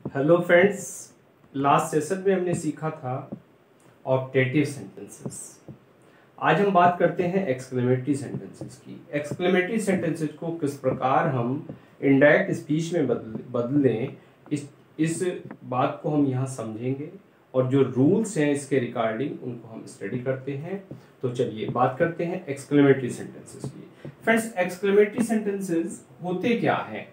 Hello friends, last session में हमने सीखा था ऑप्टेटिव सेंटेंसेस। आज हम बात करते हैं एक्सक्लेमेटरी सेंटेंसेस की। एक्सक्लेमेटरी सेंटेंसेस को किस प्रकार हम इनडायरेक्ट स्पीच में बदलें, इस बात को हम यहाँ समझेंगे और जो रूल्स हैं इसके रिगार्डिंग उनको हम स्टडी करते हैं। तो चलिए बात करते हैं एक्सक्लेमेटरी सेंटेंसेस की। फ्रेंड्स, एक्सक्लेमेटरी सेंटेंसेस होते क्या हैं?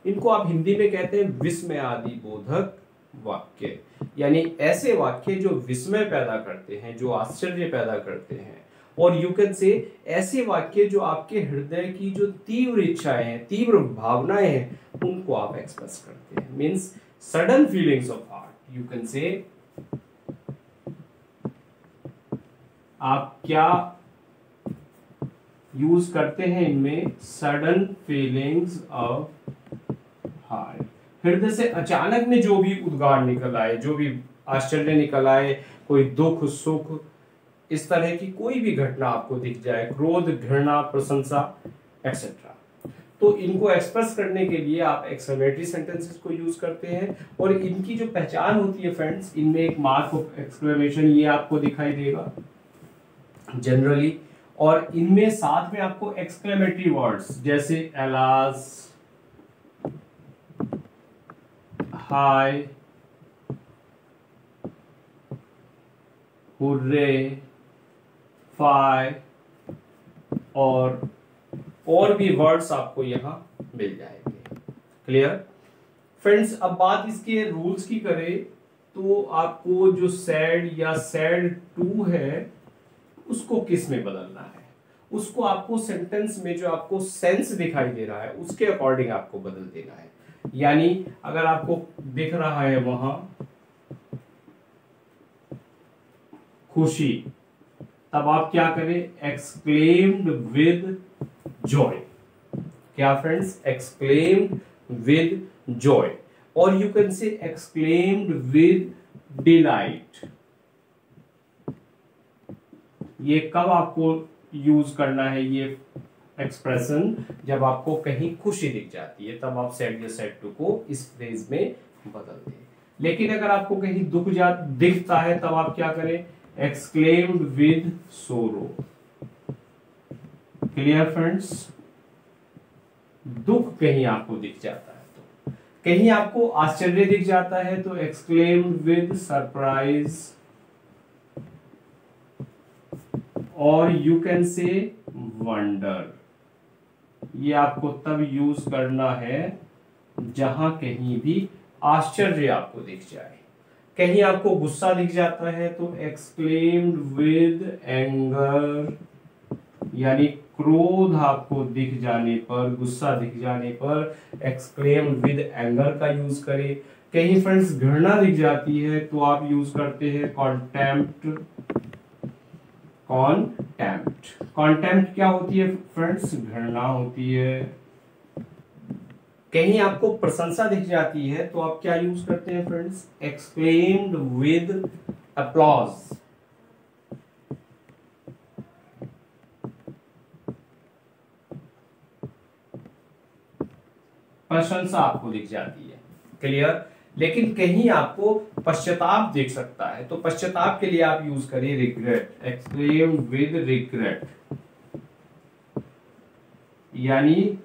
इनको आप हिंदी में कहते हैं विस्मयादि बोधक वाक्य, यानी ऐसे वाक्य जो विस्मय पैदा करते हैं, जो आश्चर्य पैदा करते हैं। और यू कैन से ऐसे वाक्य जो आपके हृदय की जो तीव्र इच्छाएं हैं, तीव्र भावनाएं हैं, उनको आप एक्सप्रेस करते हैं। Means sudden feelings of heart. You can से आप क्या यूज करते हैं इनमें? Sudden feelings of heart. हृदय से अचानक में जो भी उद्गार निकल आए, जो भी आश्चर्य निकल आए, कोई दुख सुख, इस तरह की कोई भी घटना आपको दिख जाए, क्रोध, घृणा, प्रशंसा एक्सेट्रा, तो इनको एक्सप्रेस करने के लिए आप एक्सक्लेमेटरी सेंटेंसेस को यूज करते हैं। और इनकी जो पहचान होती है फ्रेंड्स, इनमें एक मार्क ऑफ एक्सक्लेमेशन ये आपको दिखाई देगा जनरली, और इनमें साथ में आपको एक्सक्लेमेटरी वर्ड्स जैसे एलास, हाय, हुर्रे, फाय और भी वर्ड्स आपको यहां मिल जाएंगे। Clear friends? अब बात इसके रूल्स की करें तो आपको जो सैड या सैड टू है उसको किस में बदलना है, उसको आपको सेंटेंस में जो आपको सेंस दिखाई दे रहा है उसके अकॉर्डिंग आपको बदल देना है। यानी अगर आपको दिख रहा है वहां खुशी, तब आप क्या करें? Exclaimed with joy. क्या फ्रेंड्स? Exclaimed with joy. और you can say exclaimed with delight. ये कब आपको यूज करना है ये एक्सप्रेशन? जब आपको कहीं खुशी दिख जाती है, तब आप सैड या सैड टू को इस फ्रेज में बदल दें। लेकिन अगर आपको कहीं दुख दिखता है, तब आप क्या करें? एक्सक्लेम्ड विद सोरो। Clear friends? दुख कहीं आपको दिख जाता है, तो कहीं आपको आश्चर्य दिख जाता है, तो एक्सक्लेम्ड विद सरप्राइज। और यू कैन से वंडर। ये आपको तब यूज करना है जहां कहीं भी आश्चर्य आपको दिख जाए। कहीं आपको गुस्सा दिख जाता है तो एक्सक्लेम्ड विद एंगर, यानी क्रोध आपको दिख जाने पर, गुस्सा दिख जाने पर एक्सक्लेम्ड विद एंगर का यूज करें। कहीं फ्रेंड्स घृणा दिख जाती है तो आप यूज करते हैं कॉन्टेम्प्ट। कॉन्टेम्प्ट क्या होती है फ्रेंड्स? घृणा होती है। कहीं आपको प्रशंसा दिख जाती है तो आप क्या यूज करते हैं फ्रेंड्स? Exclaimed with applause. प्रशंसा आपको दिख जाती है। क्लियर? लेकिन कहीं आपको पश्चाताप दिख सकता है तो पश्चाताप के लिए आप यूज करिए रिग्रेट। एक्सक्लेम्ड विद रिग्रेट, यानी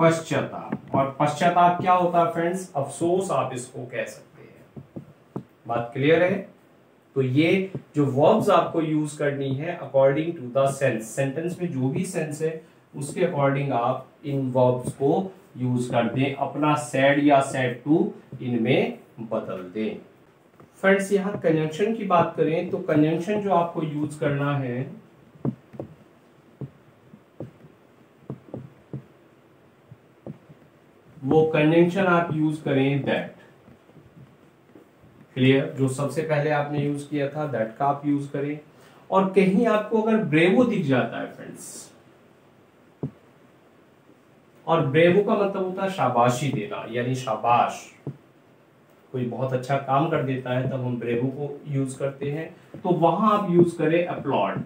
पश्चाताप। और पश्चाताप क्या होता है फ्रेंड्स? अफसोस आप इसको कह सकते हैं। बात क्लियर है? तो ये जो वर्ब्स आपको यूज करनी है according to the sense, sentence में जो भी सेंस है उसके अकॉर्डिंग आप इन वर्ब्स को यूज कर दें, अपना सैड या सैड टू इनमें बदल दें। फ्रेंड्स, यहां कंजंक्शन की बात करें तो कंजंक्शन जो आपको यूज करना है वो कंजंक्शन आप यूज करें दैट। क्लियर? जो सबसे पहले आपने यूज किया था दैट का आप यूज करें। और कहीं आपको अगर ब्रेवो दिख जाता है फ्रेंड्स, और ब्रेवो का मतलब होता है शाबाशी देना, यानी शाबाश, कोई बहुत अच्छा काम कर देता है तब हम ब्रेवो को यूज करते हैं। तो वहां आप यूज करें अपलॉड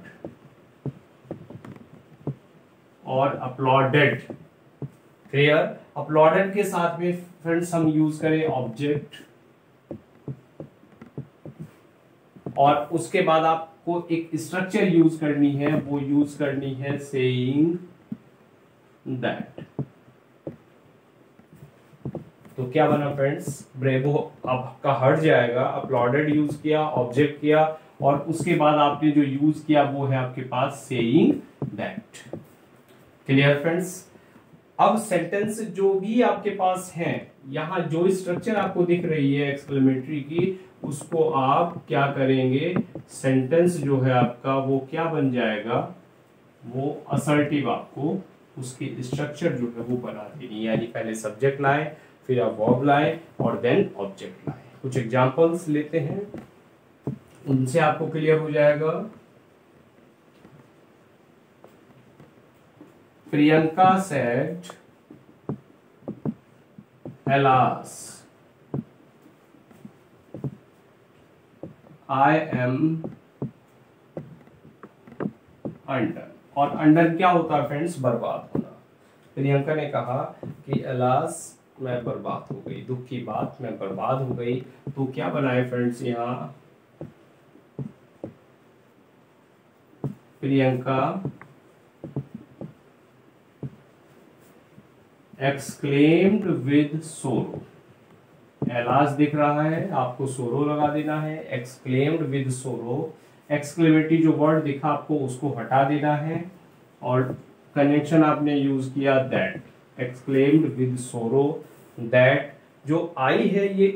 और अपलॉडेड। क्लियर? अपलॉडेड के साथ में फ्रेंड्स हम यूज करें ऑब्जेक्ट, और उसके बाद आपको एक स्ट्रक्चर यूज करनी है, वो यूज करनी है सेइंग दैट। तो क्या बना फ्रेंड्स, ब्रेवो आपका हट जाएगा, अपलॉडेड यूज किया, ऑब्जेक्ट किया, और उसके बाद आपने जो यूज किया वो है आपके पास सेइंग दैट। Clear friends. अब सेंटेंस जो भी आपके पास है, यहां जो स्ट्रक्चर आपको दिख रही है एक्सक्लेमेटरी की, उसको आप क्या करेंगे, सेंटेंस जो है आपका वो क्या बन जाएगा, वो असर्टिव आपको उसकी स्ट्रक्चर जो है वो बना देनी, यानी पहले सब्जेक्ट लाए, फिर आप वर्ब लाए, और देन ऑब्जेक्ट लाए। कुछ एग्जांपल्स लेते हैं, उनसे आपको क्लियर हो जाएगा। Priyanka said alas I am undone। और अंडन क्या होता है फ्रेंड्स, बर्बाद होना। प्रियंका ने कहा कि alas मैं बर्बाद हो गई, दुख की बात, मैं बर्बाद हो गई। तो क्या बनाए फ्रेंड्स, यहाँ Priyanka exclaimed with sorrow। Alas दिख रहा है, आपको सोरो लगा देना है, एक्सक्लेम्ड विद सोरो, एक्सक्लेमेटरी जो वर्ड दिखा आपको उसको हटा देना है, और कनेक्शन आपने यूज किया that, exclaimed with sorrow that. जो आई है ये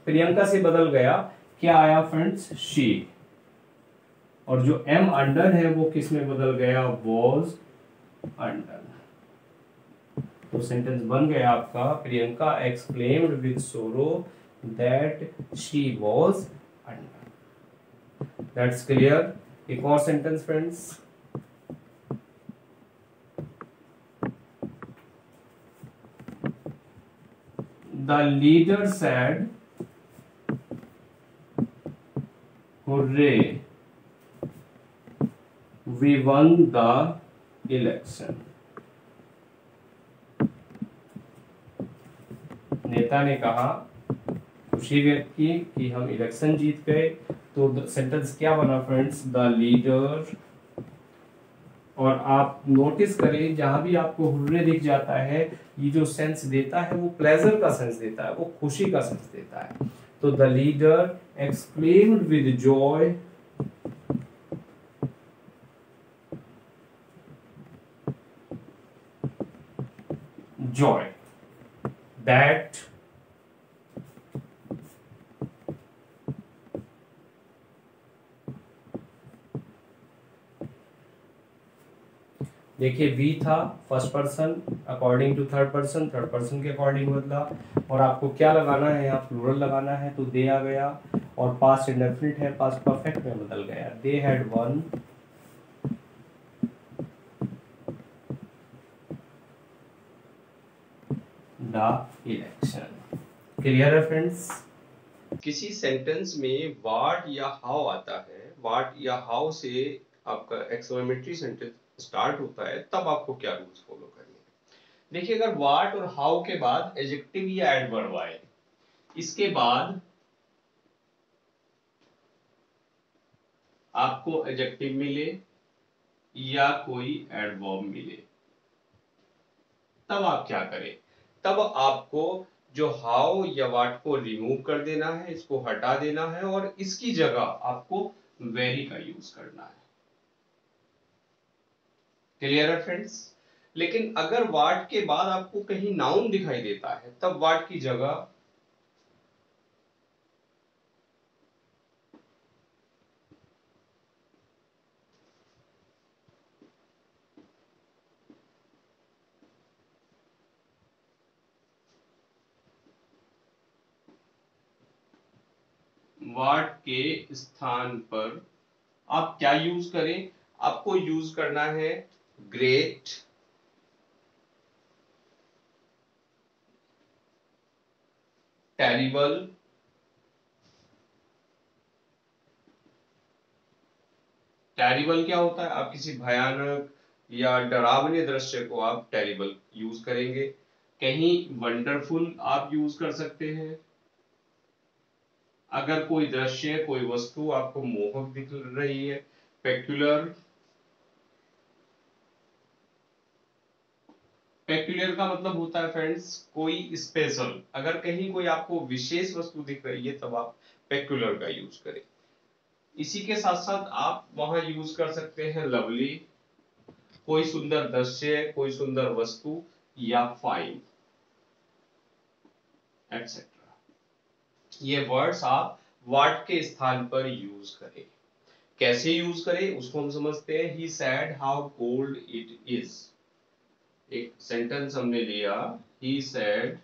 प्रियंका से बदल गया, क्या आया फ्रेंड्स, शी, और जो एम अंडर है वो किस में बदल गया, वॉज अंडर। तो सेंटेंस बन गया आपका, Priyanka exclaimed with sorrow that she was under. That's clear. एक और sentence friends, the leader said hurray we won the election. नेता ने कहा, खुशी व्यक्त की कि हम इलेक्शन जीत गए। तो सेंटेंस क्या बना फ्रेंड्स, द लीडर, और आप नोटिस करें जहां भी आपको हुर्रे दिख जाता है, ये जो सेंस देता है वो प्लेजर का सेंस देता है, वो खुशी का सेंस देता है। तो the leader exclaimed with joy that देखिए वी था first person according to third person के अकॉर्डिंग बदला, और आपको क्या लगाना है यहाँ, प्लूरल लगाना है, तो दे आ गया, और पास्ट इंडेफिनिट है, पास्ट परफेक्ट में बदल गया, they had one the election. Clear है फ्रेंड्स। किसी सेंटेंस में वाट या हाउ आता है, वाट या हाउ से आपका एक्सक्लेमेटरी सेंटेंस स्टार्ट होता है, तब आपको क्या रूल्स फॉलो करने हैं। देखिए अगर वाट और हाउ के बाद एडजेक्टिव या एडवर्ब आए, इसके बाद आपको एडजेक्टिव मिले या कोई एडवर्ब मिले, तब आप क्या करें, तब आपको जो हाउ या वाट को रिमूव कर देना है, इसको हटा देना है, और इसकी जगह आपको वेरी का यूज करना है। क्लियर है फ्रेंड्स। लेकिन अगर वाट के बाद आपको कहीं नाउन दिखाई देता है, तब वाट की जगह वाट के स्थान पर आप क्या यूज करें, आपको यूज करना है ग्रेट, टेरिबल, टेरिबल क्या होता है, आप किसी भयानक या डरावने दृश्य को आप टेरिबल यूज करेंगे। कहीं वंडरफुल आप यूज कर सकते हैं। अगर कोई दृश्य, कोई वस्तु आपको मोहक दिख रही है, पेक्युलर। पेक्युलर का मतलब होता है फ्रेंड्स कोई स्पेशल। अगर कहीं कोई आपको विशेष वस्तु दिख रही है तब आप पेक्युलर का यूज करें। इसी के साथ साथ आप वहां यूज कर सकते हैं लवली, कोई सुंदर दृश्य, कोई सुंदर वस्तु, या फाइन, एक्सेट्रा। ये वर्ड्स आप व्हाट के स्थान पर यूज करें। कैसे यूज करें उसको हम समझते हैं। He said how cold it is. एक सेंटेंस हमने लिया, he said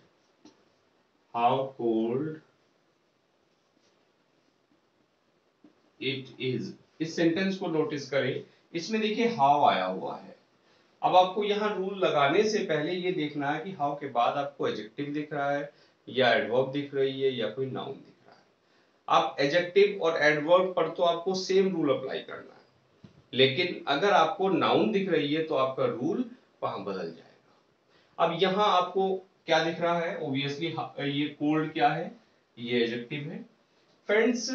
how cold it is. इस सेंटेंस को नोटिस करें, इसमें देखिए हाउ आया हुआ है। अब आपको यहाँ रूल लगाने से पहले ये देखना है कि हाउ के बाद आपको एडजेक्टिव दिख रहा है या एडवर्ब दिख रही है या कोई नाउन दिख रहा है। आप एडजेक्टिव और एडवर्ब पर तो आपको सेम रूल अप्लाई करना है, लेकिन अगर आपको नाउन दिख रही है तो आपका रूल वहां बदल जाएगा। अब यहाँ आपको क्या दिख रहा है? ऑब्वियसली ये कोल्ड क्या है? ये एडजेक्टिव है। फ्रेंड्स,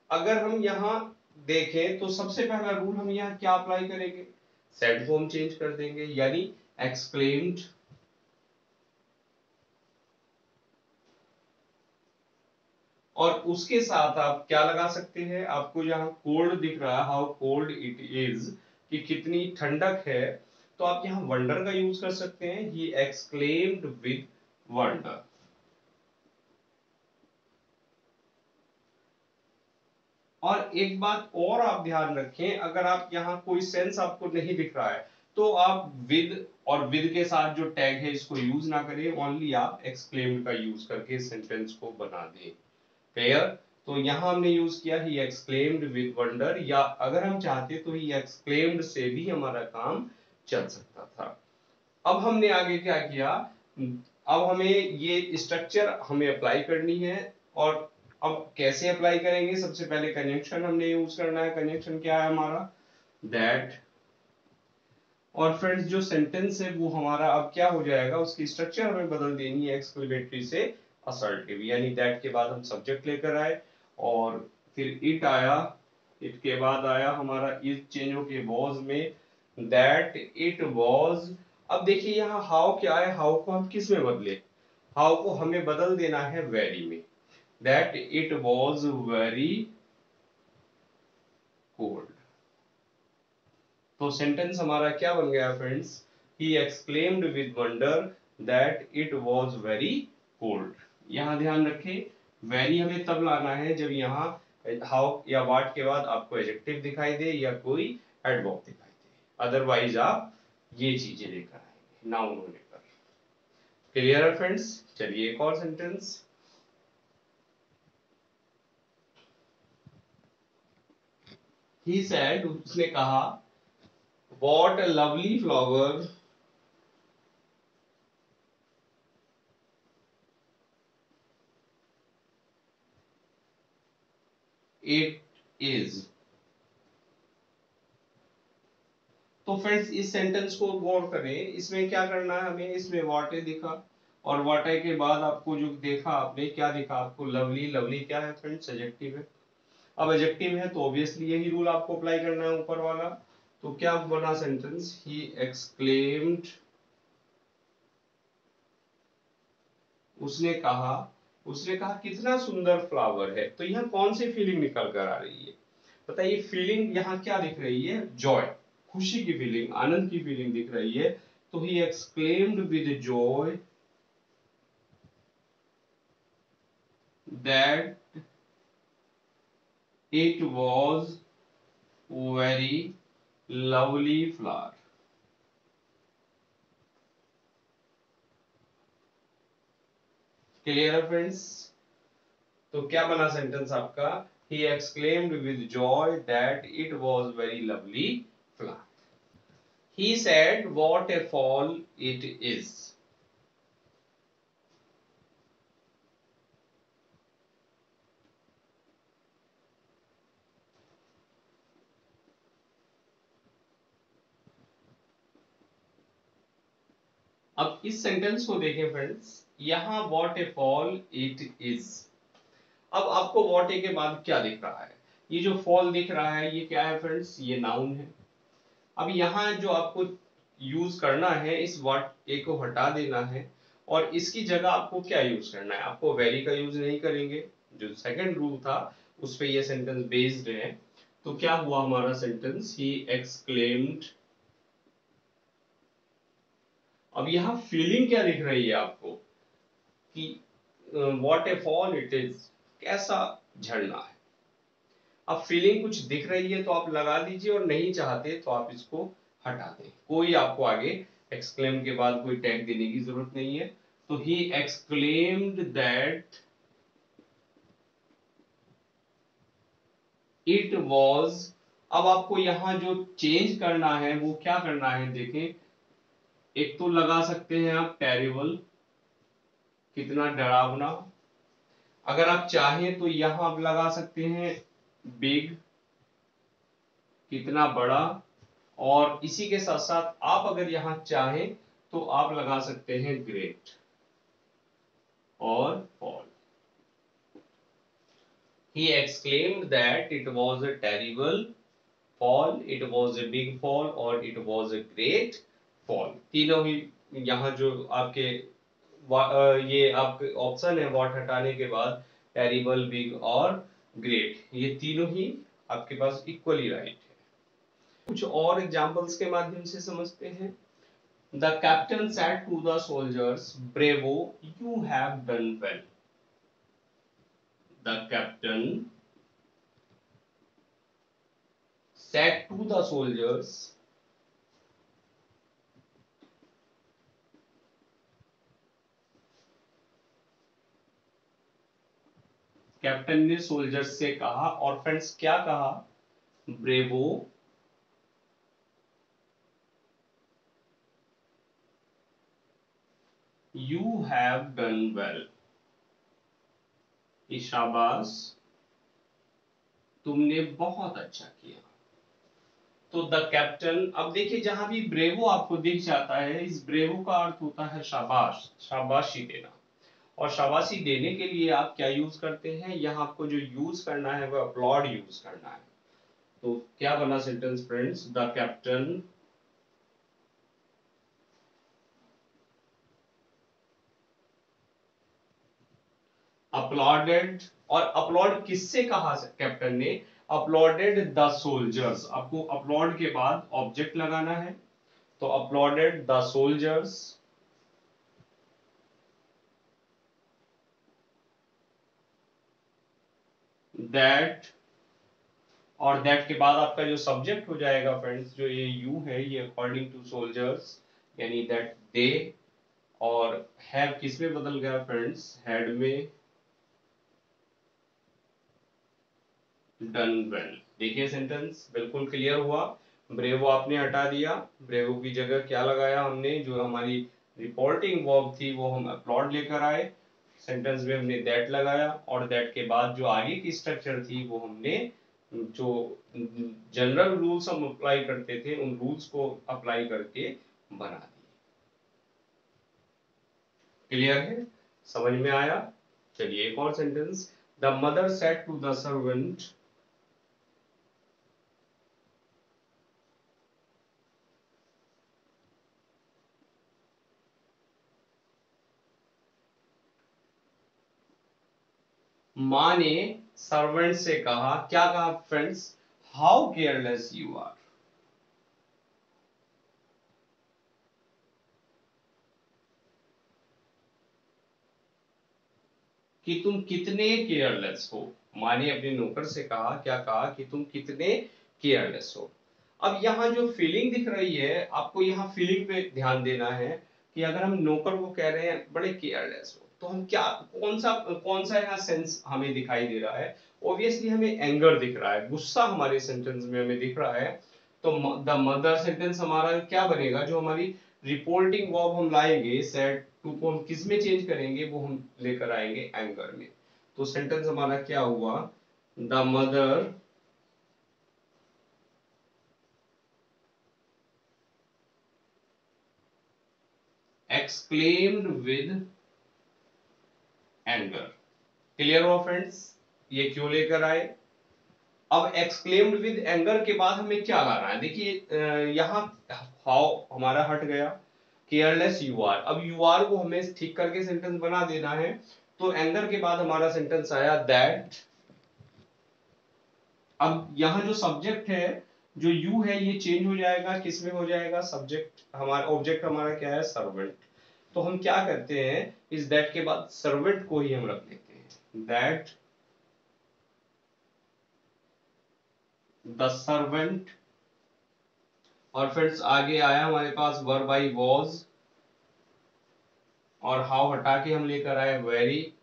अगर हम यहाँ देखें तो सबसे पहला रूल हम यहाँ क्या अप्लाई करेंगे? सेड फॉर्म चेंज कर देंगे, यानी एक्सक्लेम्ड। और उसके साथ आप क्या लगा सकते हैं? आपको यहाँ कोल्ड दिख रहा है, हाउ कोल्ड इट इज, कि कितनी ठंडक है, तो आप यहाँ वंडर का यूज कर सकते हैं। ही एक्सक्लेम्ड विद वंडर। और एक बात और आप ध्यान रखें, अगर आप यहाँ कोई सेंस आपको नहीं दिख रहा है तो आप विद और विद के साथ जो टैग है इसको यूज ना करें, ओनली आप एक्सक्लेम्ड का यूज करके सेंटेंस को बना दें। क्लियर? तो यहाँ हमने यूज किया ही एक्सक्लेम्ड विद वंडर, या अगर हम चाहते तो ही एक्सक्लेम्ड से भी हमारा काम चल सकता था। अब हमने आगे क्या किया? अब हमें ये स्ट्रक्चर हमें अप्लाई करनी है। और अब कैसे अप्लाई करेंगे? सबसे पहले कंजंक्शन हमने यूज करना है। कंजंक्शन क्या है हमारा? दैट। और फ्रेंड्स, जो सेंटेंस है वो हमारा अब क्या हो जाएगा? उसकी स्ट्रक्चर हमें बदल देनी है एक्सक्लेमेटरी से असर्टिव, यानी दैट के बाद हम सब्जेक्ट लेकर आए और फिर इट आया। इट के बाद आया हमारा इज चेंज होके वॉज में, दैट इट वॉज। अब देखिए यहाँ हाउ क्या है? हाउ को हम किस में बदले? हाउ को हमें बदल देना है वेरी में। That it was very cold. तो सेंटेंस हमारा क्या बन गया friends? He exclaimed with wonder that it was very cold. यहाँ ध्यान रखें, वेरी हमें तब लाना है जब यहाँ हाउ या वाट के बाद आपको एडजेक्टिव दिखाई दे या कोई एडवर्ब दिखाई दे, अदरवाइज आप ये चीजें लेकर आएंगे नाउन होने पर। क्लियर है फ्रेंड्स? चलिए एक और सेंटेंस। ही सेड, उसने कहा, what a lovely flower it is. तो फ्रेंड्स, इस सेंटेंस को गौर करें, इसमें क्या करना है हमें? इसमें वाटे दिखा, और वाटे के बाद आपको जो देखा, आपने क्या दिखा? आपको लवली। लवली क्या है फ्रेंड्स? एडजेक्टिव है। अब एडजेक्टिव है तो ऑब्वियसली यही रूल आपको अप्लाई करना है ऊपर वाला। तो क्या बना सेंटेंस? ही एक्सक्लेम्ड, उसने कहा। उसने कहा कितना सुंदर फ्लावर है। तो यहाँ कौन सी फीलिंग निकल कर आ रही है? बताइए। फीलिंग यहाँ क्या दिख रही है? जॉय, खुशी की फीलिंग, आनंद की फीलिंग दिख रही है। तो ही exclaimed with joy that it was very lovely flower. Clear है फ्रेंड्स? तो क्या बना सेंटेंस आपका? ही exclaimed with joy that it was very lovely flower. He said, what a fall it is. अब इस सेंटेंस को देखें फ्रेंड्स, यहाँ what A fall it is. अब आपको व्हाट ए के बाद क्या दिख रहा है? ये जो फॉल दिख रहा है ये क्या है फ्रेंड्स? ये नाउन है। अब यहाँ जो आपको यूज करना है, इस व्हाट ए को हटा देना है और इसकी जगह आपको क्या यूज करना है? आपको वेरी का यूज नहीं करेंगे, जो सेकंड रूल था उस पे ये सेंटेंस बेस्ड है। तो क्या हुआ हमारा सेंटेंस? He exclaimed. अब यहाँ फीलिंग क्या दिख रही है आपको कि what A fall it is, कैसा झरना है। अब फीलिंग कुछ दिख रही है तो आप लगा दीजिए, और नहीं चाहते तो आप इसको हटा दें। कोई आपको आगे एक्सक्लेम के बाद कोई टैग देने की जरूरत नहीं है। तो he exclaimed that it was. अब आपको यहाँ जो चेंज करना है वो क्या करना है देखें। एक तो लगा सकते हैं आप टेरिबल, कितना डरावना। अगर आप चाहें तो यहां आप लगा सकते हैं बिग, कितना बड़ा। और इसी के साथ साथ आप अगर यहां चाहें तो आप लगा सकते हैं ग्रेट और fall. He exclaimed that it was a terrible fall, it was a big fall और it was a great fall। तीनों ही यहाँ जो आपके ये आपके ऑप्शन है व्हाट हटाने के बाद, टेरिबल, बिग और ग्रेट, ये तीनों ही आपके पास इक्वली राइट है। कुछ और एग्जांपल्स के माध्यम से समझते हैं। The captain said to the soldiers, bravo, you have done well. The captain said to the soldiers, captain ने सोल्जर्स से कहा, और फ्रेंड्स क्या कहा? Bravo, you have done well. शाबाश, तुमने बहुत अच्छा किया। तो द कैप्टन, अब देखिए जहां भी ब्रेवो आपको दिख जाता है, इस ब्रेवो का अर्थ होता है शाबाश, शाबाशी देना। और शाबाशी देने के लिए आप क्या यूज करते हैं? यहाँ आपको जो यूज करना है वो अपलॉड यूज करना है। तो क्या बना sentence friends? The captain uploaded. और अपलॉड किससे कहा कैप्टन ने? Uploaded the soldiers. आपको अपलॉड के बाद ऑब्जेक्ट लगाना है, तो अपलॉडेड द सोल्जर्स दैट, और दैट के बाद आपका जो सब्जेक्ट हो जाएगा फ्रेंड्स, जो ये यू है ये अकॉर्डिंग टू सोल्जर्स, यानी दैट दे। और हैव किस में बदल गया फ्रेंड्स? हैड में डन वेल। देखिए सेंटेंस बिल्कुल क्लियर हुआ। ब्रेवो आपने हटा दिया, ब्रेवो की जगह क्या लगाया हमने? जो हमारी रिपोर्टिंग वर्ब थी वो हम अपलॉड लेकर आए, सेंटेंस में हमने दैट लगाया, और दैट के बाद जो आगे की स्ट्रक्चर थी वो हमने जो जनरल रूल्स हम अप्लाई करते थे उन रूल्स को अप्लाई करके बना दिए। क्लियर है? समझ में आया? चलिए एक और sentence. The mother said to the servant, माँ ने सर्वेंट से कहा, क्या कहा friends? How careless you are. कि तुम कितने केयरलेस हो। माँ ने अपने नौकर से कहा, क्या कहा? कि तुम कितने केयरलेस हो। अब यहाँ जो फीलिंग दिख रही है, आपको यहाँ फीलिंग पे ध्यान देना है कि अगर हम नौकर को कह रहे हैं बड़े केयरलेस हो, तो हम क्या, कौन सा यहाँ सेंस हमें दिखाई दे रहा है? ऑब्वियसली हमें एंगर दिख रहा है, गुस्सा हमारे सेंटेंस में हमें दिख रहा है। तो द मदर सेंटेंस हमारा क्या बनेगा? जो हमारी रिपोर्टिंग वर्ब हम लाएंगे सेड टू को हम किस में चेंज करेंगे? वो हम लेकर आएंगे एंगर में। तो सेंटेंस हमारा क्या हुआ? The mother exclaimed with anger. Clear हुआ फ्रेंड्स, ये क्यों लेकर आए। अब एक्सक्लेम्ड विद एंगर के बाद हमें क्या लाना है, देखिए यहाँ हाउ हमारा हट गया, केयरलेस यू आर। अब यू आर को हमें ठीक करके सेंटेंस बना देना है, तो एंगर के बाद हमारा सेंटेंस आया दैट। अब यहाँ जो सब्जेक्ट है, जो यू है, ये चेंज हो जाएगा, किस में हो जाएगा, सब्जेक्ट हमारा, ऑब्जेक्ट हमारा क्या है, सर्वेंट। तो हम क्या करते हैं, इस दैट के बाद सर्वेंट को ही हम रख लेते हैं, दैट द सर्वेंट। और फ्रेंड्स आगे आया हमारे पास वर्ब आई वॉज, और हाउ हटा के हम लेकर आए वेरी,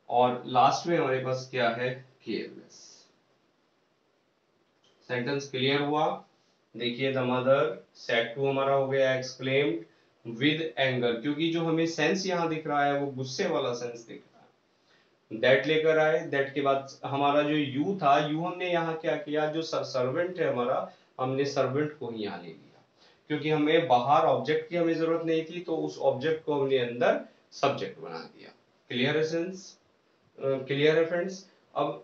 और लास्ट में हमारे पास क्या है, केयरलेस। सेंटेंस क्लियर हुआ। देखिए द मदर सेड टू हमारा हो गया एक्सक्लेम्ड विद एंगर, क्योंकि जो हमें सेंस यहाँ दिख रहा है वो गुस्से वाला सेंस दिख रहा है। दैट लेकर आए, दैट के बाद हमारा जो यू था, यू हमने यहाँ क्या किया, जो सर्वेंट है हमारा, हमने सर्वेंट को ही यहाँ ले लिया, क्योंकि हमें बाहर ऑब्जेक्ट की हमें जरूरत नहीं थी, तो उस ऑब्जेक्ट को हमने अंदर सब्जेक्ट बना दिया। क्लियर है सेंस, क्लियर है फ्रेंड्स। अब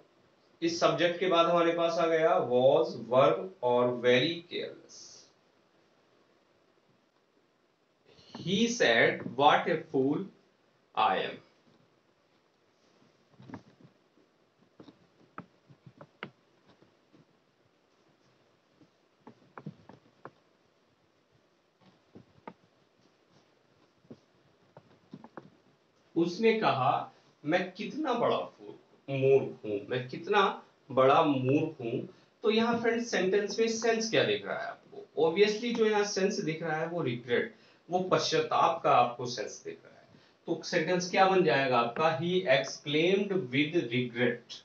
इस सब्जेक्ट के बाद हमारे पास आ गया वॉज, वर्ब और very careless. He said, "What a fool I am." उसने कहा, मैं कितना बड़ा मूर्ख हूं, मैं कितना बड़ा मूर्ख हूं। तो यहाँ फ्रेंड्स सेंटेंस में सेंस क्या दिख रहा है आपको, ऑब्वियसली जो यहाँ सेंस दिख रहा है वो रिग्रेट, वो पश्चाताप का आपको सेंस दिख रहा है। तो सेंटेंस क्या बन जाएगा आपका, ही एक्सक्लेम्ड विद रिग्रेट।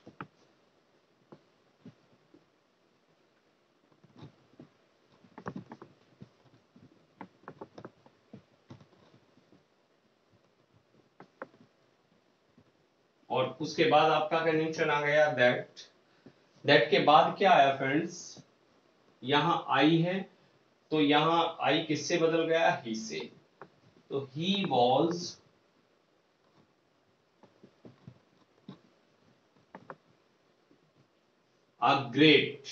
और उसके बाद आपका कंजंक्शन आ गया दैट। दैट के बाद क्या आया फ्रेंड्स, यहां आई है, तो यहां आई किससे बदल गया, ही से। तो he was a great.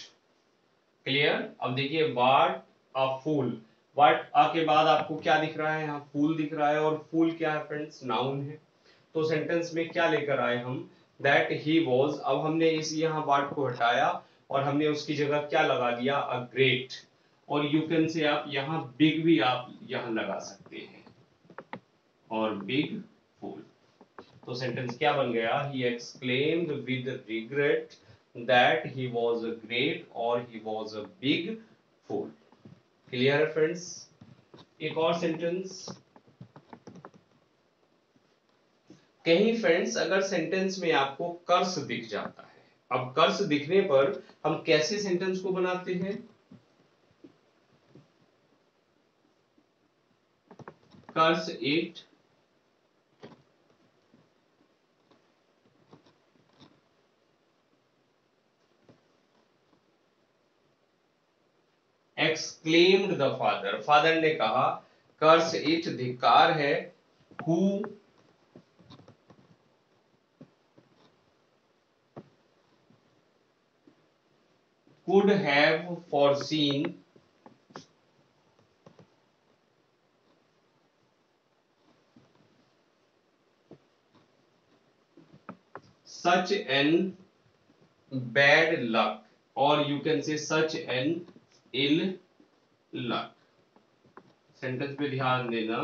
Clear. अब देखिए वाट अ फूल, वाट अ के बाद आपको क्या दिख रहा है, यहाँ फूल दिख रहा है, और फूल क्या है फ्रेंड्स, नाउन है। तो सेंटेंस में क्या लेकर आए हम, दैट ही वॉज। अब हमने इस यहाँ वाट को हटाया और हमने उसकी जगह क्या लगा दिया, अ ग्रेट। और यू कैन से आप यहाँ बिग भी आप यहाँ लगा सकते हैं, और बिग फूल। तो सेंटेंस क्या बन गया, he exclaimed with regret that he was a great और he was a big fool. Clear है फ्रेंड्स। एक और सेंटेंस, कहीं फ्रेंड्स अगर सेंटेंस में आपको कर्स दिख जाता है, अब कर्स दिखने पर हम कैसे सेंटेंस को बनाते हैं, curse it, exclaimed the father, father ने कहा, कर्स इट धिक्कार है, who could have foreseen such an bad luck, or you can say such an ill luck। Sentence पे ध्यान देना,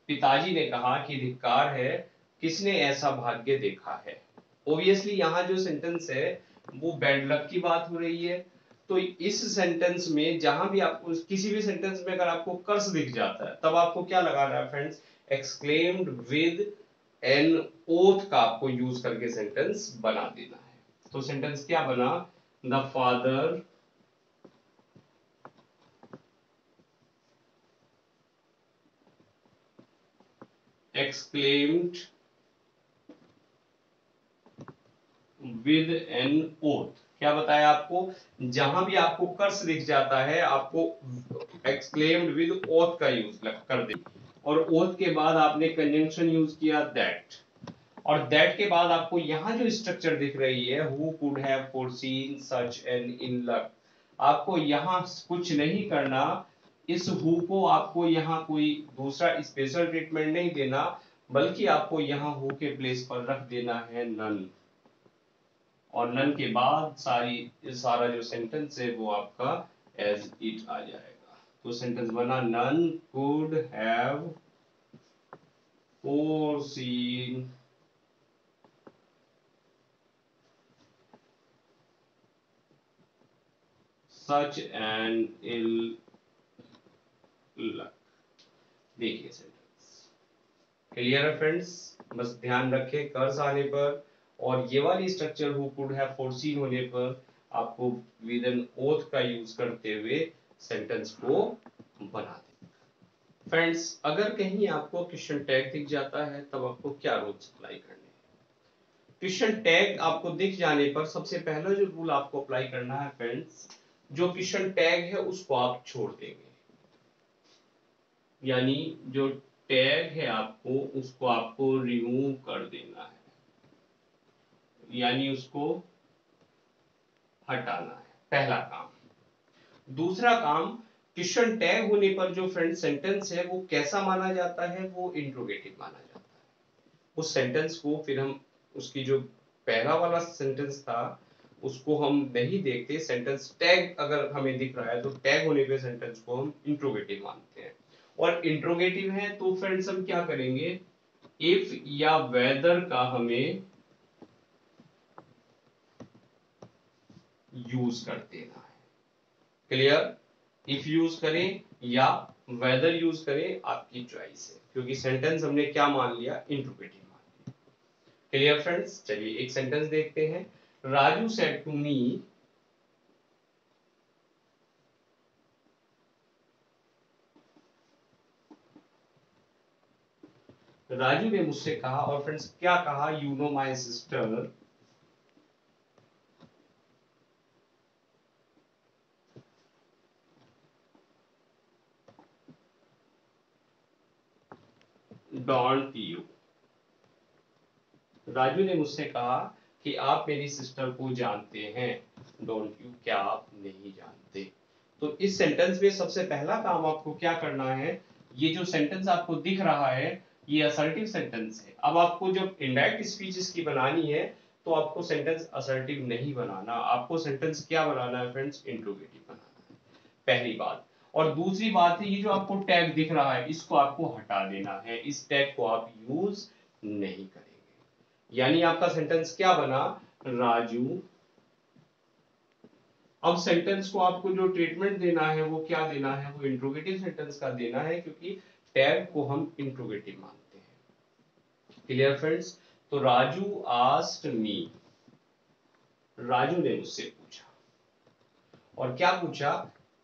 पिताजी ने कहा कि धिक्कार है, किसने ऐसा भाग्य देखा है। ओबियसली यहाँ जो सेंटेंस है वो बैड लक की बात हो रही है। तो इस सेंटेंस में जहां भी आपको किसी भी सेंटेंस में अगर आपको कर्स दिख जाता है, तब आपको क्या लगाना है friends, exclaimed with an oath का आपको यूज करके सेंटेंस बना देना है। तो सेंटेंस क्या बना, the father exclaimed with an oath। क्या बताया आपको, जहां भी आपको कर्स दिख जाता है आपको exclaimed with oath का यूज कर दे। और ओथ के बाद आपने कंजंक्शन यूज किया दैट, और दैट के बाद आपको यहाँ जो स्ट्रक्चर दिख रही है who could have foreseen such N in luck, आपको यहाँ कुछ नहीं करना, इस हु को आपको यहाँ कोई दूसरा स्पेशल ट्रीटमेंट नहीं देना, बल्कि आपको यहाँ हु के प्लेस पर रख देना है नन, और नन के बाद सारा जो सेंटेंस है वो आपका एज इट आ जाएगा। तो सेंटेंस बना none could have foreseen such an ill luck. देखिए सेंटेंस क्लियर है फ्रेंड्स, बस ध्यान रखें कर्स आने पर और ये वाली structure who could have foreseen होने पर आपको विद एन ओथ का यूज करते हुए सेंटेंस को बना दें। फ्रेंड्स अगर कहीं आपको क्वेश्चन टैग दिख जाता है तब आपको क्या रूल्स अप्लाई करने हैं। क्वेश्चन टैग आपको दिख जाने पर सबसे पहला जो रूल आपको अप्लाई करना है फ्रेंड्स, जो क्वेश्चन टैग है उसको आप छोड़ देंगे, यानी जो टैग है आपको उसको आपको रिमूव कर देना है, यानी उसको हटाना है, पहला काम। दूसरा काम, क्वेश्चन टैग होने पर जो फ्रेंड सेंटेंस है वो कैसा माना जाता है, वो इंट्रोगेटिव माना जाता है। उस सेंटेंस को फिर हम उसकी जो पहला वाला सेंटेंस था उसको हम नहीं देखते, सेंटेंस टैग अगर हमें दिख रहा है तो टैग होने पे सेंटेंस को हम इंट्रोगेटिव मानते हैं। और इंट्रोगेटिव है तो फ्रेंड्स हम क्या करेंगे, इफ या वेदर का हमें यूज कर देना है। क्लियर, इफ यूज करें या वेदर यूज करें आपकी चॉइस है, क्योंकि सेंटेंस हमने क्या मान लिया, इंट्रोगेटिव मान लिया। क्लियर फ्रेंड्स, चलिए एक सेंटेंस देखते हैं। Raju said to me, Raju ने मुझसे कहा, और फ्रेंड्स क्या कहा, you know my sister don't you, Raju ने मुझसे कहा कि आप मेरी सिस्टर को जानते हैं, डोंट यू क्या आप नहीं जानते। तो इस सेंटेंस में सबसे पहला काम आपको क्या करना है, ये जो सेंटेंस आपको दिख रहा है ये असर्टिव सेंटेंस है। अब आपको जब इनडायरेक्ट स्पीच इसकी बनानी है तो आपको सेंटेंस असर्टिव नहीं बनाना, आपको सेंटेंस क्या बनाना है फ्रेंड्स, इंट्रोगेटिव बनाना है, पहली बात। और दूसरी बात है ये जो आपको टैग दिख रहा है इसको आपको हटा देना है, इस टैग को आप यूज नहीं करेंगे। यानी आपका सेंटेंस क्या बना, राजू। अब सेंटेंस को आपको जो ट्रीटमेंट देना है वो क्या देना है, वो इंट्रोगेटिव सेंटेंस का देना है, क्योंकि टैग को हम इंट्रोगेटिव मानते हैं। क्लियर फ्रेंड्स, तो राजू आस्क्ड मी, राजू ने मुझसे पूछा, और क्या पूछा,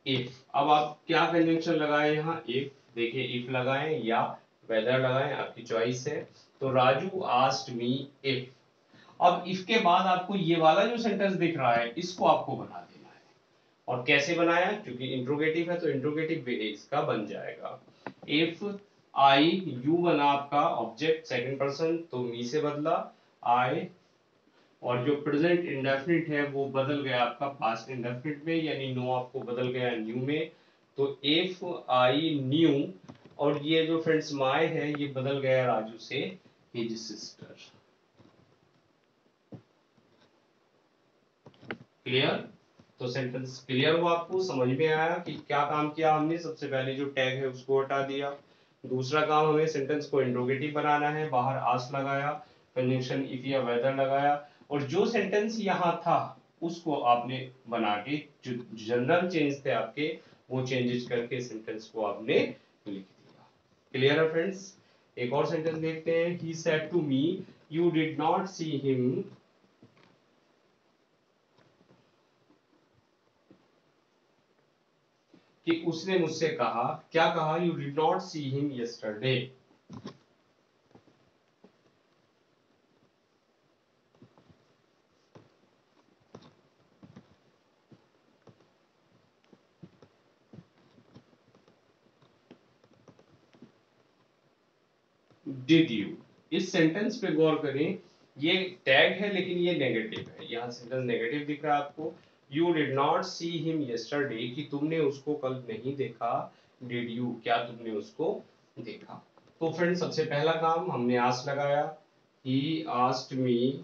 इफ। अब आप क्या कंजंक्शन लगाए यहाँ, इफ, देखिए इफ लगाएं या वेदर लगाएं आपकी चॉइस है। तो राजू आस्क्ड मी इफ। अब इफ के बाद आपको ये वाला जो सेंटेंस दिख रहा है इसको आपको बना देना है, और कैसे बनाया, क्योंकि इंट्रोगेटिव है तो इंट्रोगेटिव वे इसका बन जाएगा। इफ आई, यू बना आपका ऑब्जेक्ट सेकंड पर्सन तो मी से बदला आई, और जो प्रेजेंट इंडेफिनिट है वो बदल गया आपका पास्ट इंडेफिनिट में, यानी नो आपको बदल गया न्यू में। तो इफ आई न्यू, और ये जो फ्रेंड्स माय है ये बदल गया राजू से हिज सिस्टर। क्लियर, तो सेंटेंस क्लियर हुआ, आपको समझ में आया कि क्या काम किया हमने, सबसे पहले जो टैग है उसको हटा दिया। दूसरा काम हमें सेंटेंस को इंट्रोगेटिव बनाना है, बाहर आस्क लगाया, कंजंक्शन इफ या वेदर लगाया, और जो सेंटेंस यहाँ था उसको आपने बना के जो जनरल चेंज थे आपके वो चेंजेस करके सेंटेंस को आपने लिख दिया। क्लियर है फ्रेंड्स, एक और सेंटेंस देखते हैं। He said to me you did not see him, कि उसने मुझसे कहा, क्या कहा, you did not see him yesterday. Did you, इस सेंटेंस पे गौर करें, ये टैग है लेकिन ये नेगेटिव है, यहाँ सेंटेंस नेगेटिव दिख रहा है आपको। You did not see him yesterday, कि तुमने उसको कल नहीं देखा। डिड यू, क्या तुमने उसको देखा। तो फ्रेंड सबसे पहला काम हमने आस्क लगाया, ही आस्क्ड मी।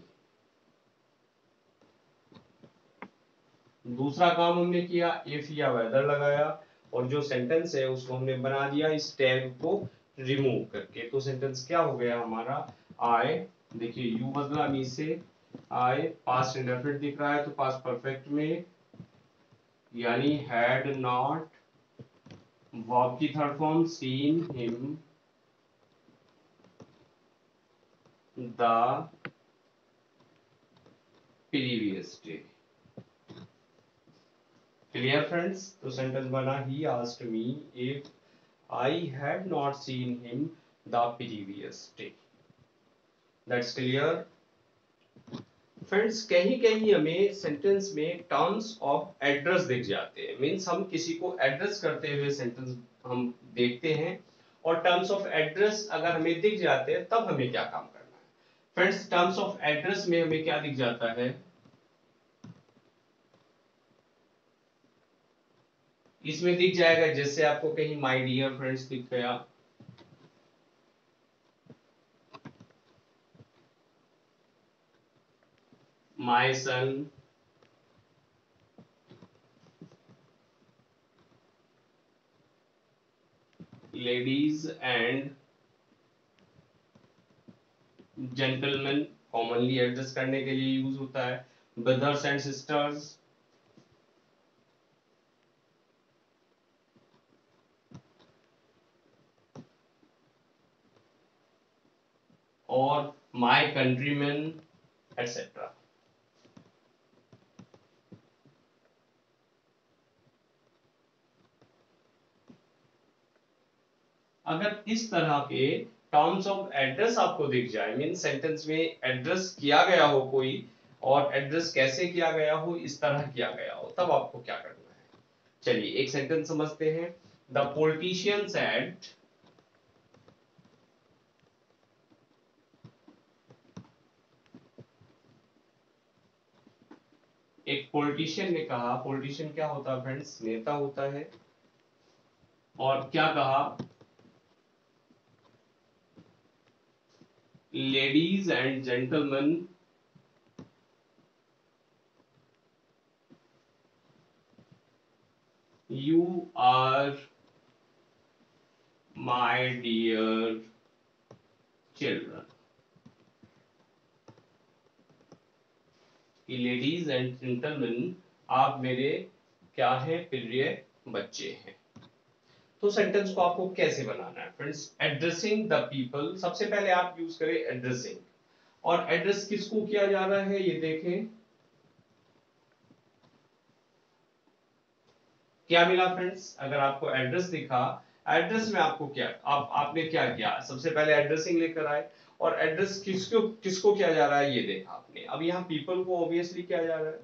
दूसरा काम हमने किया इफ या वेदर लगाया, और जो सेंटेंस है उसको हमने बना दिया इस टैग को रिमूव करके। तो सेंटेंस क्या हो गया हमारा, आई, देखिए यू बदला मी से, आई पास्ट इंडेफिनिट दिख रहा है तो पास्ट परफेक्ट में, यानी हैड नॉट, वर्ब की third form seen him the previous day. Clear friends, तो सेंटेंस बना he asked me if I had not seen him the previous day. That's clear. Friends कहीं कहीं हमें सेंटेंस में terms of address दिख जाते हैं, मीन्स हम किसी को एड्रेस करते हुए सेंटेंस हम देखते हैं, और टर्म्स ऑफ एड्रेस अगर हमें दिख जाते हैं तब हमें क्या काम करना है। फ्रेंड्स टर्म्स ऑफ एड्रेस में हमें क्या दिख जाता है, इसमें दिख जाएगा जैसे आपको कहीं माय डियर फ्रेंड्स दिख गया, my son, ladies and gentleman commonly address करने के लिए यूज होता है, ब्रदर्स एंड सिस्टर्स, और माय कंट्रीमैन एटसेट्रा। अगर इस तरह के टर्म्स ऑफ एड्रेस आपको दिख जाए, मीन सेंटेंस में एड्रेस किया गया हो कोई, और एड्रेस कैसे किया गया हो, इस तरह किया गया हो, तब आपको क्या करना है। चलिए एक सेंटेंस समझते हैं। द पॉलिटिशियन सेड, एक पॉलिटिशियन ने कहा, पॉलिटिशियन क्या होता है फ्रेंड्स, नेता होता है, और क्या कहा, ladies and gentleman, you are my dear children, कि लेडीज एंड जेंटलमैन आप मेरे क्या हैं, प्रिय बच्चे हैं। तो सेंटेंस को आपको कैसे बनाना है फ्रेंड्स, एड्रेसिंग द पीपल, सबसे पहले आप यूज करें एड्रेसिंग, और एड्रेस किसको किया जा रहा है ये देखें, क्या मिला फ्रेंड्स, अगर आपको एड्रेस दिखा, एड्रेस में आपको क्या, आपने क्या किया, सबसे पहले एड्रेसिंग लेकर आए, और एड्रेस किसको किसको किया जा रहा है ये देखा आपने। अब यहाँ पीपल को ऑब्वियसली किया जा रहा है,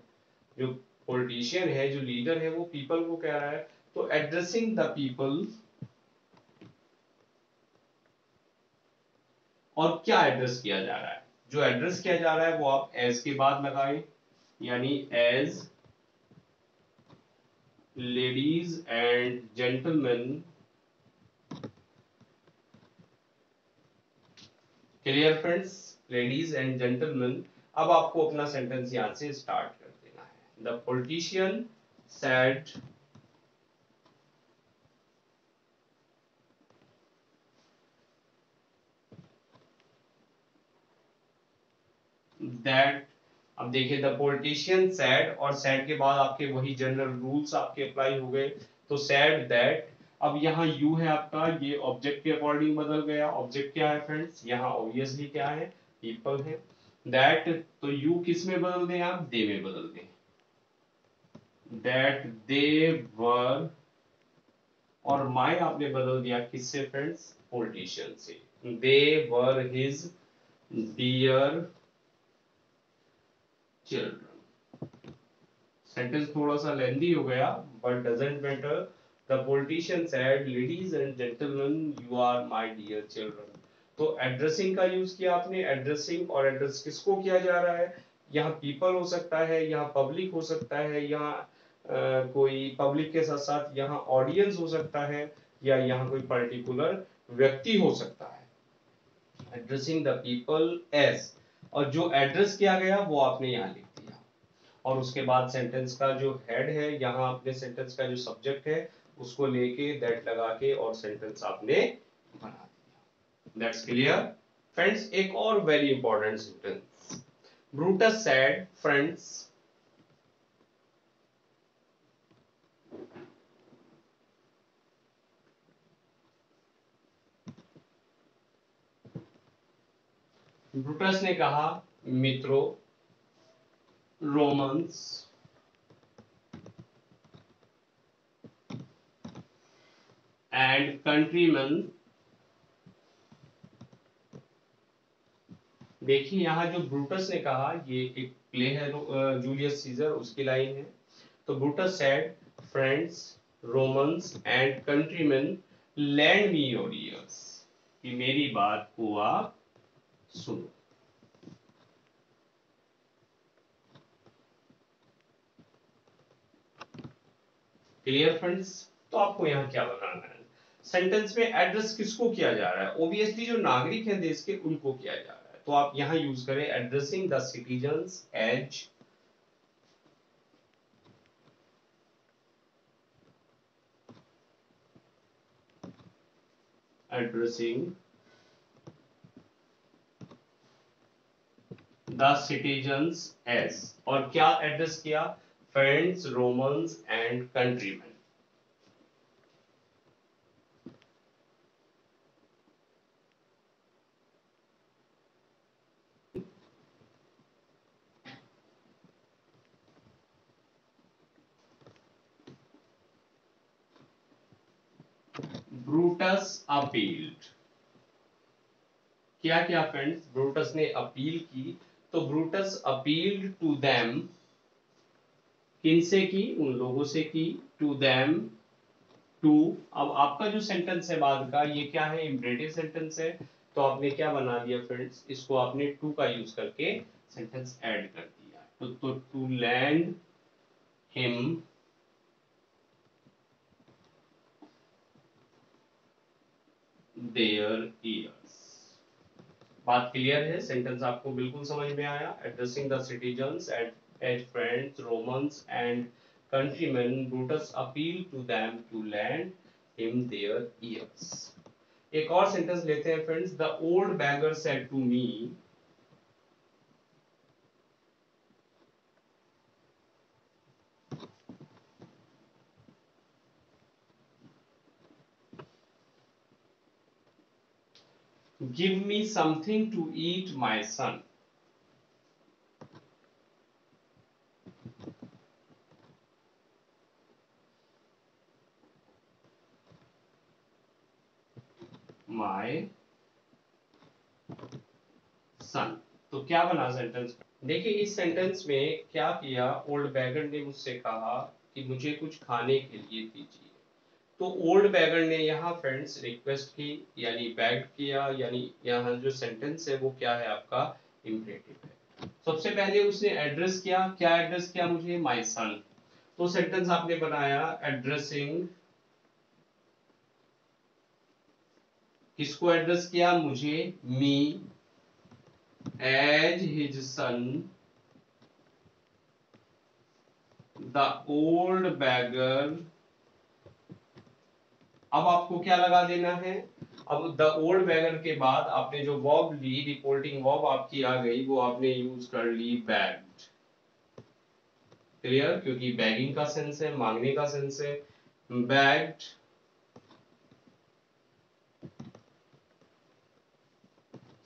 जो पॉलिटिशियन है, जो लीडर है, वो पीपल को कह रहा है, तो एड्रेसिंग द पीपल, और क्या एड्रेस किया जा रहा है, जो एड्रेस किया जा रहा है वो आप एज के बाद लगाए, यानी as ladies and gentlemen. Clear friends, ladies and gentlemen. अब आपको अपना सेंटेंस यहां से स्टार्ट कर देना है। द पॉलिटिशियन सेड दैट, अब देखिए द पॉलिटिशियन सैड, और सैड के बाद आपके वही जनरल रूल्स आपके अप्लाई हो गए, तो सैड दैट। अब यहाँ यू है आपका, ये ऑब्जेक्ट के अकॉर्डिंग बदल गया, ऑब्जेक्ट क्या है फ्रेंड्स, यहाँ ऑब्वियसली क्या है, पीपल है। दैट, तो यू किस में बदल दें आप, दे में बदल दें, दैट दे वर, और माय आपने बदल दिया किससे फ्रेंड्स, पॉलिटिशियन से, they were his dear children. Sentence थोड़ा सा लेंदी हो गया, but doesn't matter. The politician said, ladies and gentleman, you are my dear children. तो एड्रेसिंग का यूज किया आपने, एड्रेसिंग, और एड्रेस किसको किया जा रहा है, यहाँ पीपल हो सकता है, यहाँ पब्लिक हो सकता है, यहाँ कोई पब्लिक के साथ साथ यहाँ ऑडियंस हो सकता है, या यहाँ कोई पर्टिकुलर व्यक्ति हो सकता है। एड्रेसिंग द पीपल एज, और जो एड्रेस किया गया वो आपने यहाँ लिख दिया, और उसके बाद सेंटेंस का जो हेड है, यहाँ आपने सेंटेंस का जो सब्जेक्ट है उसको लेके दैट लगा के और सेंटेंस आपने बना दिया। That's clear friends. एक और very important sentence, Brutus said friends, Brutus ने कहा मित्रों, रोमन्स एंड कंट्रीमैन, देखिए यहाँ जो ब्रूटस ने कहा, ये एक प्ले है जूलियस सीजर, उसकी लाइन है। तो Brutus said friends, Romans and countryman, land me your ears, कि मेरी बात को आप सुनो। Clear friends. तो आपको यहाँ क्या बनाना है, सेंटेंस में एड्रेस किसको किया जा रहा है, ओबियसली जो नागरिक हैं देश के उनको किया जा रहा है। तो आप यहाँ यूज करें addressing the citizens as, addressing the citizens as, और क्या एड्रेस किया, friends, Romans and countryman. Brutus appealed, क्या क्या फ्रेंड्स, ब्रूटस ने अपील की। तो ब्रूटस अपील्ड टू देम, किनसे की, उन लोगों से की, टू देम, टू। अब आपका जो सेंटेंस है बाद का, ये क्या है, इम्परेटिव सेंटेंस है। तो आपने क्या बना दिया फ्रेंड्स, इसको आपने टू का यूज करके सेंटेंस ऐड कर दिया। तो to lend him their ears. बात क्लियर है, सेंटेंस आपको बिल्कुल समझ में आया। Addressing the citizens as friends, Romans and countryman, Brutus appeal to them to lend him their ears. एक और सेंटेंस लेते हैं friends, the old beggar said to me, give me something to eat my son. My son. तो क्या बना sentence, देखिए इस sentence में क्या किया, ओल्ड बैगर ने मुझसे कहा कि मुझे कुछ खाने के लिए दीजिए। तो ओल्ड बैगर ने यहाँ फ्रेंड्स रिक्वेस्ट की, यानी बैग किया, यानी यहाँ जो सेंटेंस है वो क्या है आपका, इम्परेटिव है। सबसे पहले उसने एड्रेस किया, क्या एड्रेस किया मुझे, माय सन। तो सेंटेंस आपने बनाया एड्रेसिंग, किसको एड्रेस किया, मुझे, me as his son, the old beggar. अब आपको क्या लगा देना है, अब द ओल्ड बैगर के बाद आपने जो वर्ब ली, रिपोर्टिंग वर्ब आपकी आ गई, वो आपने यूज कर ली बैग्ड। क्लियर, क्योंकि बैगिंग का सेंस है, मांगने का सेंस है। Begged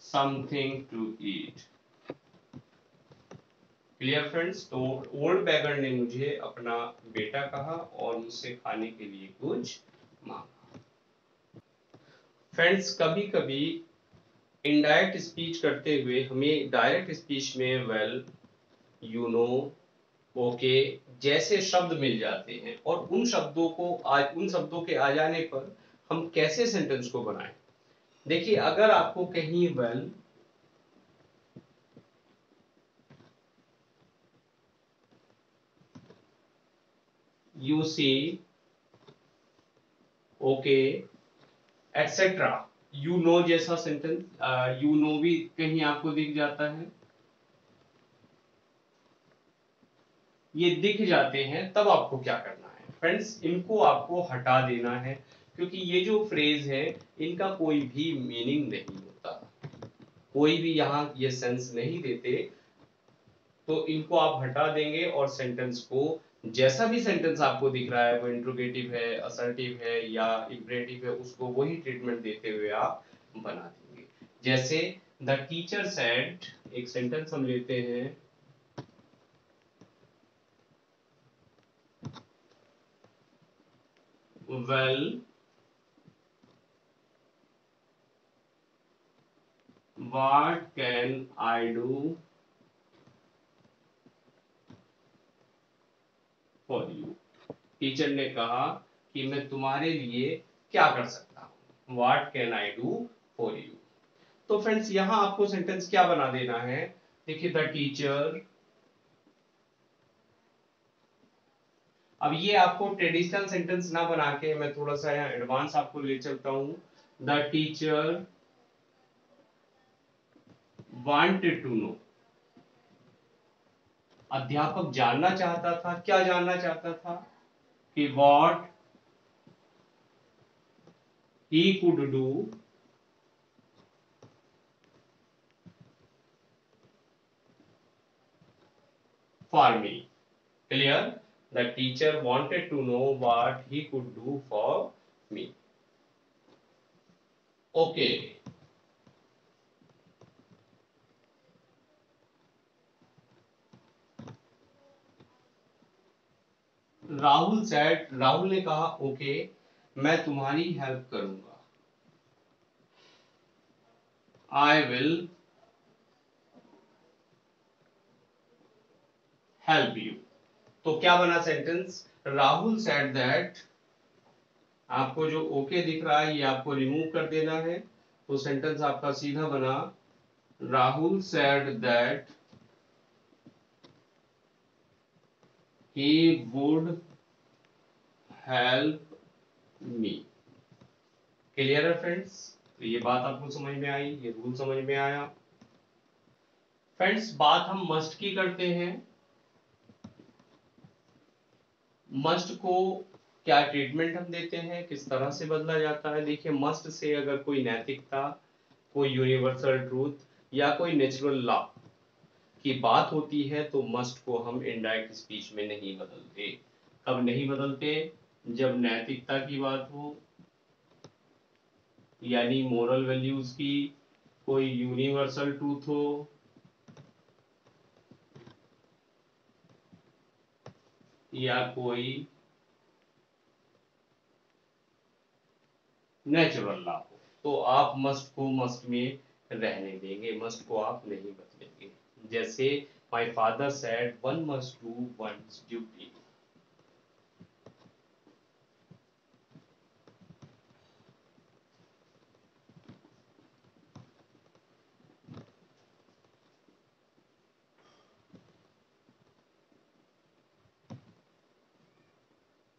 something to eat. Clear friends. तो ओल्ड बैगर ने मुझे अपना बेटा कहा और मुझसे खाने के लिए कुछ मांगा। फ्रेंड्स कभी कभी इनडायरेक्ट स्पीच करते हुए हमें डायरेक्ट स्पीच में वेल, यू नो, ओके जैसे शब्द मिल जाते हैं, और उन शब्दों के आ जाने पर हम कैसे सेंटेंस को बनाएं। देखिए अगर आपको कहीं well you see okay etcetera you know जैसा सेंटेंस यू नो भी कहीं आपको दिख जाता है, ये दिख जाते हैं, तब आपको क्या करना है फ्रेंड्स, इनको आपको हटा देना है, क्योंकि ये जो फ्रेज है इनका कोई भी मीनिंग नहीं होता, कोई भी यहाँ ये सेंस नहीं देते, तो इनको आप हटा देंगे और सेंटेंस को जैसा भी सेंटेंस आपको दिख रहा है, वो इंट्रोगेटिव है, असर्टिव है या इंपरेटिव है, उसको वही ट्रीटमेंट देते हुए आप बना देंगे। जैसे द टीचर सेड, एक सेंटेंस हम लेते हैं, well what can I do for you. Teacher ने कहा कि मैं तुम्हारे लिए क्या कर सकता हूं, what can I do for you. तो फ्रेंड्स यहां आपको सेंटेंस क्या बना देना है, देखिए द टीचर, अब ये आपको ट्रेडिशनल सेंटेंस ना बना के मैं थोड़ा सा यहाँ एडवांस आपको ले चलता हूं, the teacher wanted to know, अध्यापक जानना चाहता था, क्या जानना चाहता था, कि what he could do for me. Clear, the teacher wanted to know what he could do for me. Okay, Rahul said, Rahul ने कहा ओके मैं तुम्हारी हेल्प करूंगा, आई विल हेल्प यू। तो क्या बना सेंटेंस, राहुल सेड दैट, आपको जो ओके दिख रहा है ये आपको रिमूव कर देना है, तो सेंटेंस आपका सीधा बना, Rahul said that he would help me. Clear है फ्रेंड्स, तो ये बात आपको समझ में आई, ये रूल समझ में आया। फ्रेंड्स बात हम मस्ट की करते हैं, मस्ट को क्या ट्रीटमेंट हम देते हैं, किस तरह से बदला जाता है। देखिए मस्ट से अगर कोई नैतिकता, कोई यूनिवर्सल ट्रूथ या कोई नेचुरल लॉ की बात होती है, तो मस्ट को हम इनडायरेक्ट स्पीच में नहीं बदलते। कब नहीं बदलते, जब नैतिकता की बात हो, यानी मोरल वैल्यूज की, कोई यूनिवर्सल ट्रूथ हो, या कोई नेचुरल लॉ हो, तो आप मस्ट को मस्ट में रहने देंगे, मस्ट को आप नहीं बदलेंगे। जैसे my father said one must do once duty.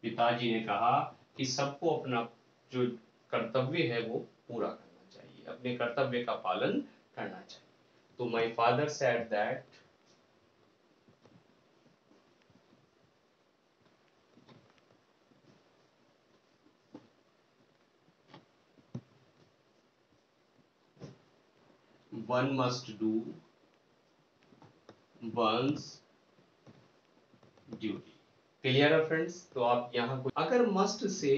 पिताजी ने कहा कि सबको अपना जो कर्तव्य है वो पूरा करना चाहिए, अपने कर्तव्य का पालन करना चाहिए। तो my father said that one must do once duty. Clear है फ्रेंड्स, तो आप यहाँ को अगर मस्ट से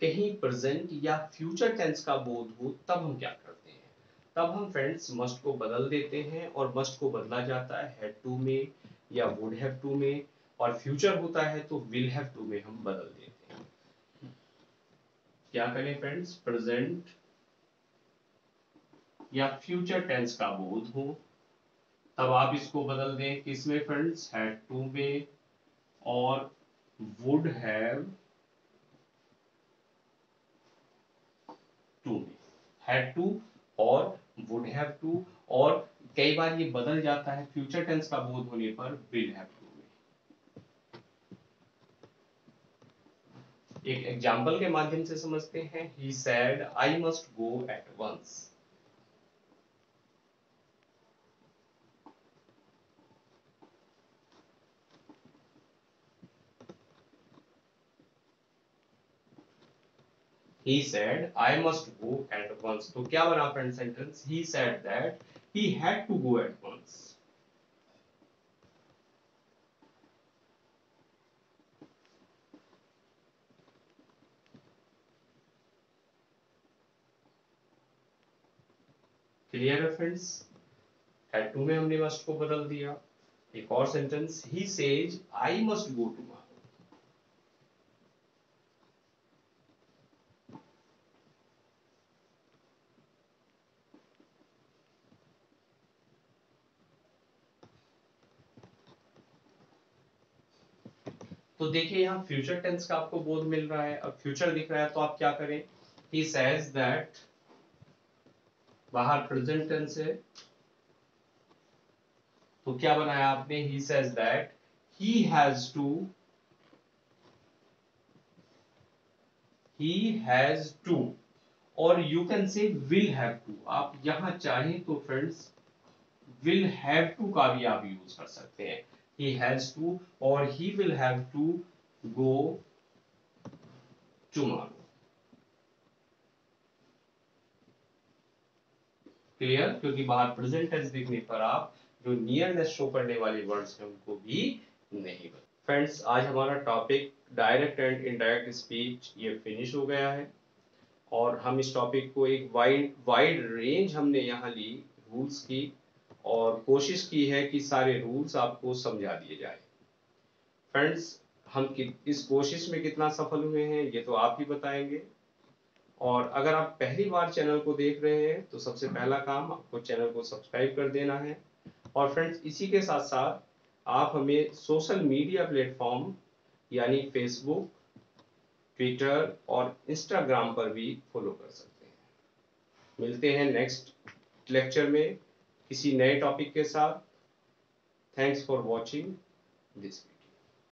कहीं प्रेजेंट या फ्यूचर टेंस का बोध हो, तब हम क्या करते हैं, तब हम फ्रेंड्स मस्ट को बदल देते हैं, और मस्ट को बदला जाता है हैड टू में या वुड हैव टू में, और फ्यूचर होता है तो विल हैव टू में हम बदल देते हैं। क्या करें फ्रेंड्स, प्रेजेंट या फ्यूचर टेंस का बोध हो, तब आप इसको बदल दें किसमें फ्रेंड्स, हैड टू में और वुड हैव टू में। हैड टू और वुड हैव टू, और कई बार ये बदल जाता है फ्यूचर टेंस का बोध होने पर विल हैव टू में। एक एग्जांपल के माध्यम से समझते हैं। He said I must go at once. He said I must go at once। तो क्या बना friend sentence? He said that he had to go at once। Clear है फ्रेंड्स? हैड टू में हमने मस्ट को बदल दिया। एक और sentence, he says I must go tomorrow. तो देखिए यहाँ फ्यूचर टेंस का आपको बोध मिल रहा है। अब फ्यूचर दिख रहा है तो आप क्या करें? ही सेज दैट, बाहर प्रेजेंट टेंस है तो क्या बनाया आपने? He says that he has to, he has to, और you can say will have to. आप यहां चाहें तो फ्रेंड्स विल हैव टू का भी आप यूज कर सकते हैं। ही हैज टू और he will have to go tomorrow. Clear? क्योंकि बाहर प्रेजेंट टेंस दिखने पर आप जो नियरनेस शो करने वाले वर्ड्स हैं उनको भी नहीं बता। फ्रेंड्स, आज हमारा topic direct and indirect speech ये फिनिश हो गया है, और हम इस टॉपिक को एक वाइड वाइड रेंज हमने यहाँ ली रूल्स की, और कोशिश की है कि सारे रूल्स आपको समझा दिए जाए। फ्रेंड्स, हम इस कोशिश में कितना सफल हुए हैं ये तो आप ही बताएंगे। और अगर आप पहली बार चैनल को देख रहे हैं तो सबसे पहला काम आपको चैनल को सब्सक्राइब कर देना है। और फ्रेंड्स, इसी के साथ साथ आप हमें सोशल मीडिया प्लेटफॉर्म यानी फेसबुक, ट्विटर और इंस्टाग्राम पर भी फॉलो कर सकते हैं। मिलते हैं नेक्स्ट लेक्चर में किसी नए टॉपिक के साथ। Thanks for watching this.